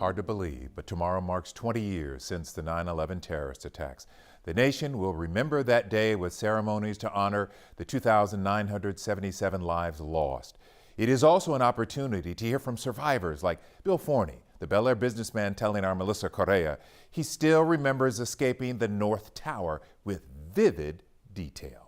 Hard to believe, but tomorrow marks 20 years since the 9/11 terrorist attacks. The nation will remember that day with ceremonies to honor the 2,977 lives lost. It is also an opportunity to hear from survivors like Bill Forney, the Bellaire businessman telling our Melissa Correa he still remembers escaping the North Tower with vivid detail.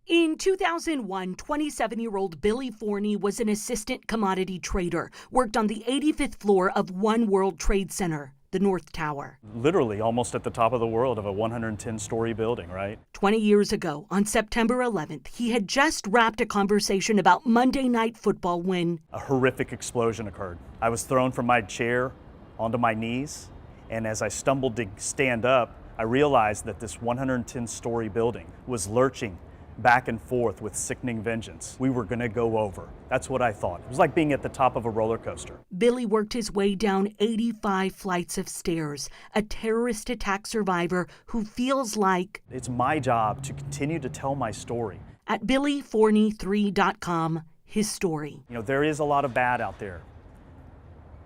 In 2001, 27-year-old Billy Forney was an assistant commodity trader, worked on the 85th floor of One World Trade Center, the North Tower. Literally almost at the top of the world of a 110-story building, right? 20 years ago, on September 11th, he had just wrapped a conversation about Monday Night Football when a horrific explosion occurred. I was thrown from my chair onto my knees, and as I stumbled to stand up, I realized that this 110-story building was lurching back and forth with sickening vengeance. We were gonna go over. That's what I thought. It was like being at the top of a roller coaster. Billy worked his way down 85 flights of stairs, a terrorist attack survivor who feels like it's my job to continue to tell my story. At BillyForney3.com, his story. You know, there is a lot of bad out there,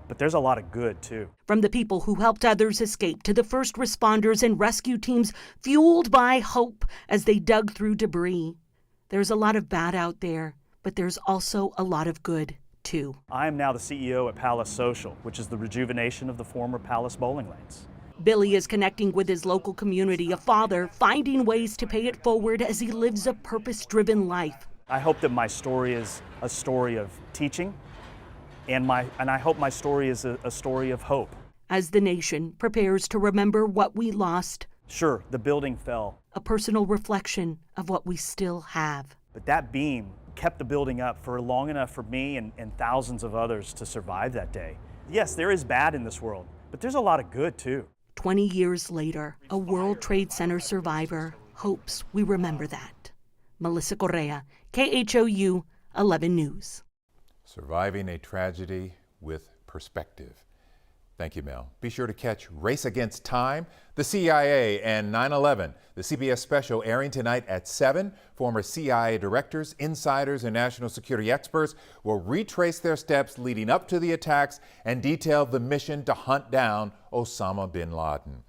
but there's a lot of good too. From the people who helped others escape to the first responders and rescue teams fueled by hope as they dug through debris. There's a lot of bad out there, but there's also a lot of good too. I am now the CEO at Palace Social, which is the rejuvenation of the former Palace bowling lanes. Billy is connecting with his local community, a father finding ways to pay it forward as he lives a purpose-driven life. I hope that my story is a story of teaching, and I hope my story is a story of hope. As the nation prepares to remember what we lost. Sure, the building fell. A personal reflection of what we still have. But that beam kept the building up for long enough for me and thousands of others to survive that day. Yes, there is bad in this world, but there's a lot of good too. 20 years later, a World Trade Center survivor hopes we remember that. Melissa Correa, KHOU 11 News. Surviving a tragedy with perspective. Thank you, Mel. Be sure to catch Race Against Time, the CIA, and 9/11, the CBS special airing tonight at 7. Former CIA directors, insiders, and national security experts will retrace their steps leading up to the attacks and detail the mission to hunt down Osama bin Laden.